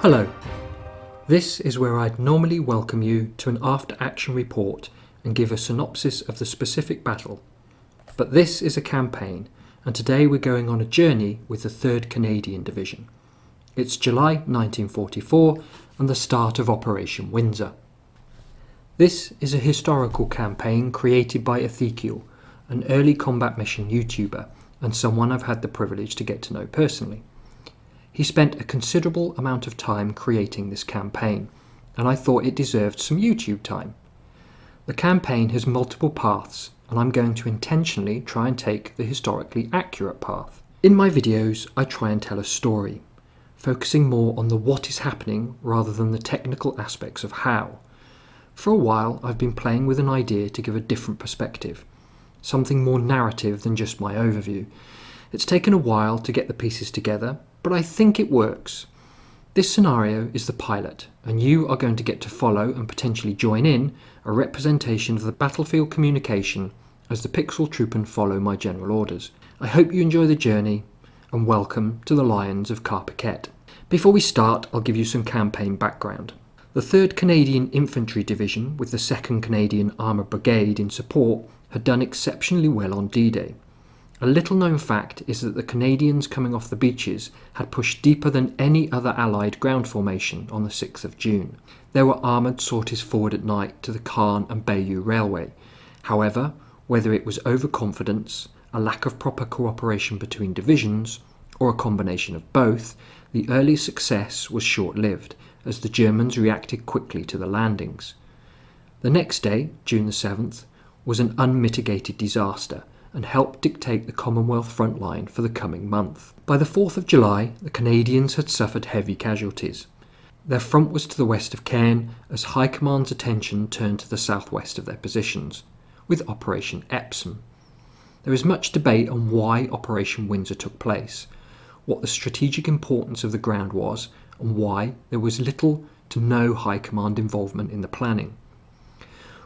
Hello, this is where I'd normally welcome you to an after-action report and give a synopsis of the specific battle. But this is a campaign, and today we're going on a journey with the 3rd Canadian Division. It's July 1944 and the start of Operation Windsor. This is a historical campaign created by Ezekiel, an early combat mission YouTuber and someone I've had the privilege to get to know personally. He spent a considerable amount of time creating this campaign, and I thought it deserved some YouTube time. The campaign has multiple paths, and I'm going to intentionally try and take the historically accurate path. In my videos, I try and tell a story, focusing more on the what is happening rather than the technical aspects of how. For a while, I've been playing with an idea to give a different perspective, something more narrative than just my overview. It's taken a while to get the pieces together, but I think it works. This scenario is the pilot, and you are going to get to follow and potentially join in a representation of the battlefield communication as the Pixel Troopmen follow my general orders. I hope you enjoy the journey, and welcome to the Lions of Carpiquet. Before we start, I'll give you some campaign background. The 3rd Canadian Infantry Division, with the 2nd Canadian Armoured Brigade in support, had done exceptionally well on D-Day. A little known fact is that the Canadians coming off the beaches had pushed deeper than any other Allied ground formation on the 6th of June. There were armoured sorties forward at night to the Caen and Bayeux Railway. However, whether it was overconfidence, a lack of proper cooperation between divisions, or a combination of both, the early success was short-lived as the Germans reacted quickly to the landings. The next day, June the 7th, was an unmitigated disaster and helped dictate the Commonwealth front line for the coming month. By the 4th of July, the Canadians had suffered heavy casualties. Their front was to the west of Caen as High Command's attention turned to the southwest of their positions, with Operation Epsom. There is much debate on why Operation Windsor took place, what the strategic importance of the ground was, and why there was little to no High Command involvement in the planning.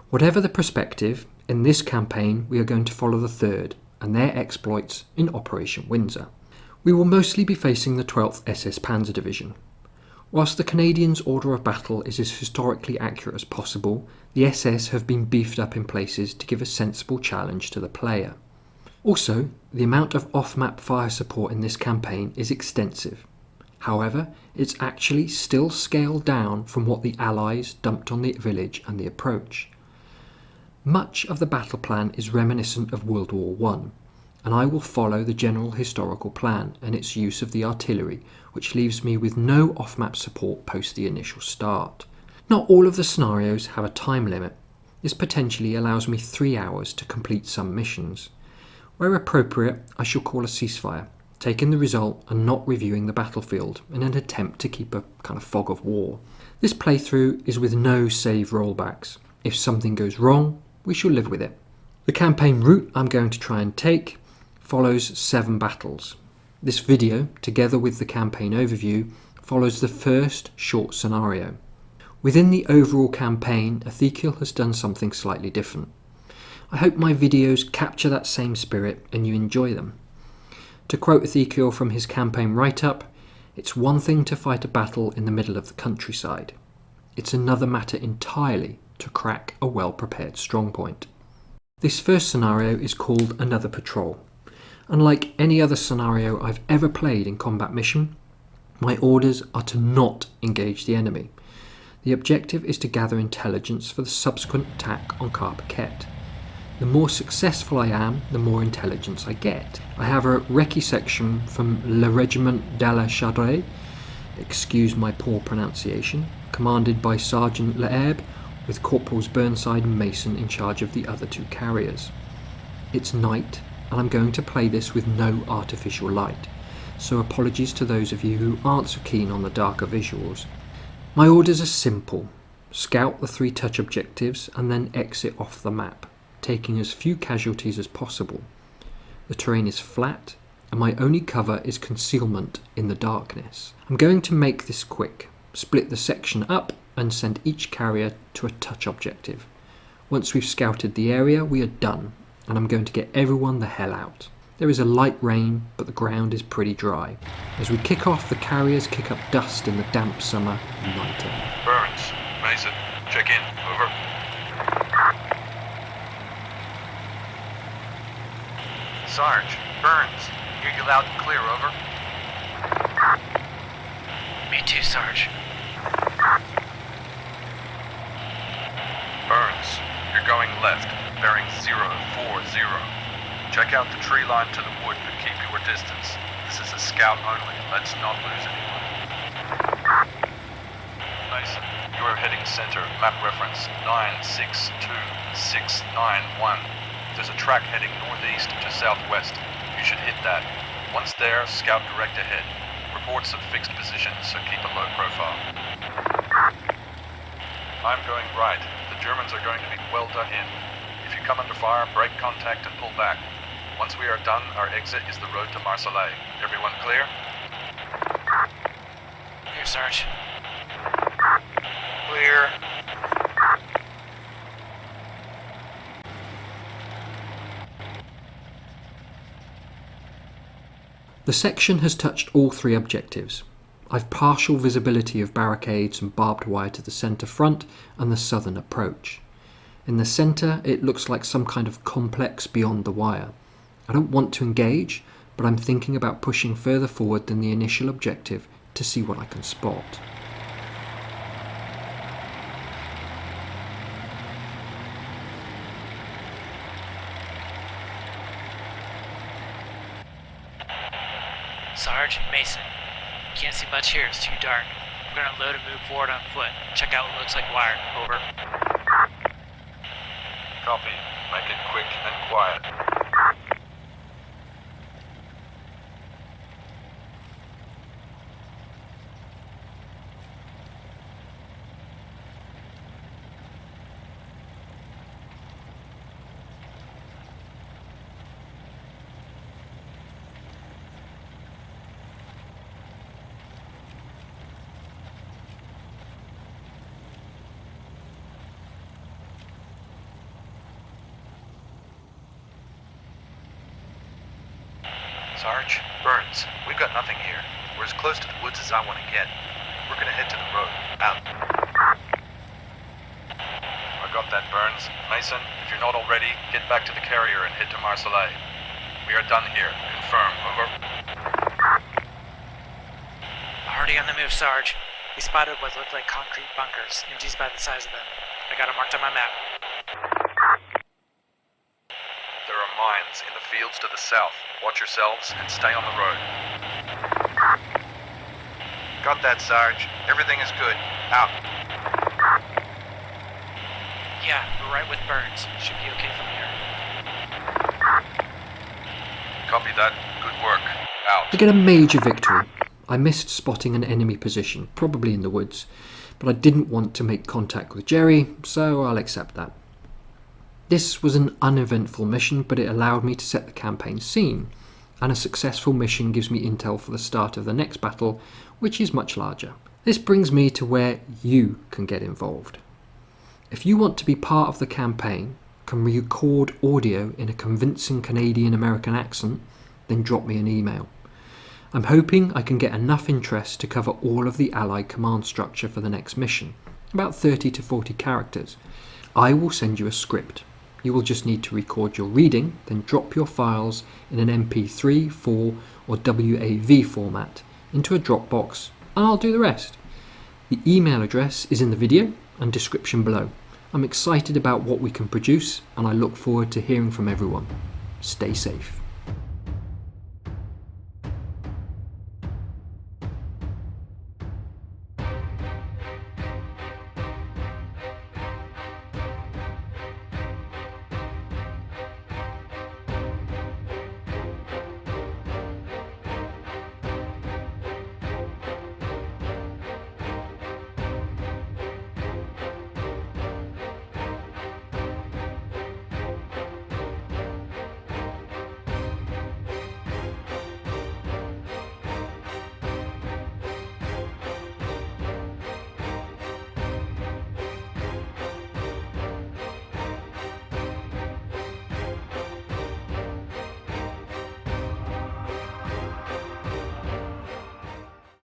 Whatever the perspective, in this campaign we are going to follow the 3rd and their exploits in Operation Windsor. We will mostly be facing the 12th SS Panzer Division. Whilst the Canadians' order of battle is as historically accurate as possible, the SS have been beefed up in places to give a sensible challenge to the player. Also, the amount of off-map fire support in this campaign is extensive. However, it's actually still scaled down from what the Allies dumped on the village and the approach. Much of the battle plan is reminiscent of World War I, and I will follow the general historical plan and its use of the artillery, which leaves me with no off-map support post the initial start. Not all of the scenarios have a time limit. This potentially allows me 3 hours to complete some missions. Where appropriate, I shall call a ceasefire, taking the result and not reviewing the battlefield in an attempt to keep a kind of fog of war. This playthrough is with no save rollbacks. If something goes wrong, we shall live with it. The campaign route I'm going to try and take follows 7 battles. This video, together with the campaign overview, follows the first short scenario. Within the overall campaign, Ezekiel has done something slightly different. I hope my videos capture that same spirit and you enjoy them. To quote Ezekiel from his campaign write-up, "It's one thing to fight a battle in the middle of the countryside. It's another matter entirely to crack a well-prepared strongpoint." This first scenario is called Another Patrol. Unlike any other scenario I've ever played in combat mission, my orders are to not engage the enemy. The objective is to gather intelligence for the subsequent attack on Carpiquet. The more successful I am, the more intelligence I get. I have a recce section from Le Regiment de la Chardre, excuse my poor pronunciation, commanded by Sergeant Leherbe, with Corporals Burnside and Mason in charge of the other 2 carriers. It's night, and I'm going to play this with no artificial light, so apologies to those of you who aren't so keen on the darker visuals. My orders are simple: scout the 3 touch objectives and then exit off the map, taking as few casualties as possible. The terrain is flat, and my only cover is concealment in the darkness. I'm going to make this quick, split the section up and send each carrier to a touch objective. Once we've scouted the area, we are done, and I'm going to get everyone the hell out. There is a light rain, but the ground is pretty dry. As we kick off, the carriers kick up dust in the damp summer night air. Burns, Mason, check in, over. Sarge, Burns, hear you loud and clear, over. Me too, Sarge. Burns, you're going left, bearing 040. Check out the tree line to the wood, but keep your distance. This is a scout only. Let's not lose anyone. Mason, you are heading center. Map reference 962691. There's a track heading northeast to southwest. You should hit that. Once there, scout direct ahead. Reports of fixed positions, so keep a low profile. I'm going right. The Germans are going to be well done in. If you come under fire, break contact and pull back. Once we are done, our exit is the road to Marseille. Everyone clear? Clear, Sarge. Clear. The section has touched all 3 objectives. I've partial visibility of barricades and barbed wire to the centre front and the southern approach. In the centre, it looks like some kind of complex beyond the wire. I don't want to engage, but I'm thinking about pushing further forward than the initial objective to see what I can spot. Sarge, Mason. Can't see much here, it's too dark. We're gonna load and move forward on foot. Check out what looks like wire. Over. Copy. Make it quick and quiet. Sarge, Burns, we've got nothing here. We're as close to the woods as I want to get. We're gonna head to the road. Out. I got that, Burns. Mason, if you're not already, get back to the carrier and head to Marseille. We are done here. Confirm, over. Already on the move, Sarge. We spotted what looked like concrete bunkers, MGs by the size of them. I got them marked on my map. There are mines in the fields to the south. Watch yourselves and stay on the road. Got that, Sarge. Everything is good. Out. Yeah, we're right with Burns. Should be okay from here. Copy that. Good work. Out. I get a major victory. I missed spotting an enemy position, probably in the woods, but I didn't want to make contact with Jerry, so I'll accept that. This was an uneventful mission, but it allowed me to set the campaign scene, and a successful mission gives me intel for the start of the next battle, which is much larger. This brings me to where you can get involved. If you want to be part of the campaign, can record audio in a convincing Canadian-American accent, then drop me an email. I'm hoping I can get enough interest to cover all of the Allied command structure for the next mission, about 30 to 40 characters. I will send you a script. You will just need to record your reading, then drop your files in an MP3, 4 or WAV format into a Dropbox, and I'll do the rest. The email address is in the video and description below. I'm excited about what we can produce, and I look forward to hearing from everyone. Stay safe.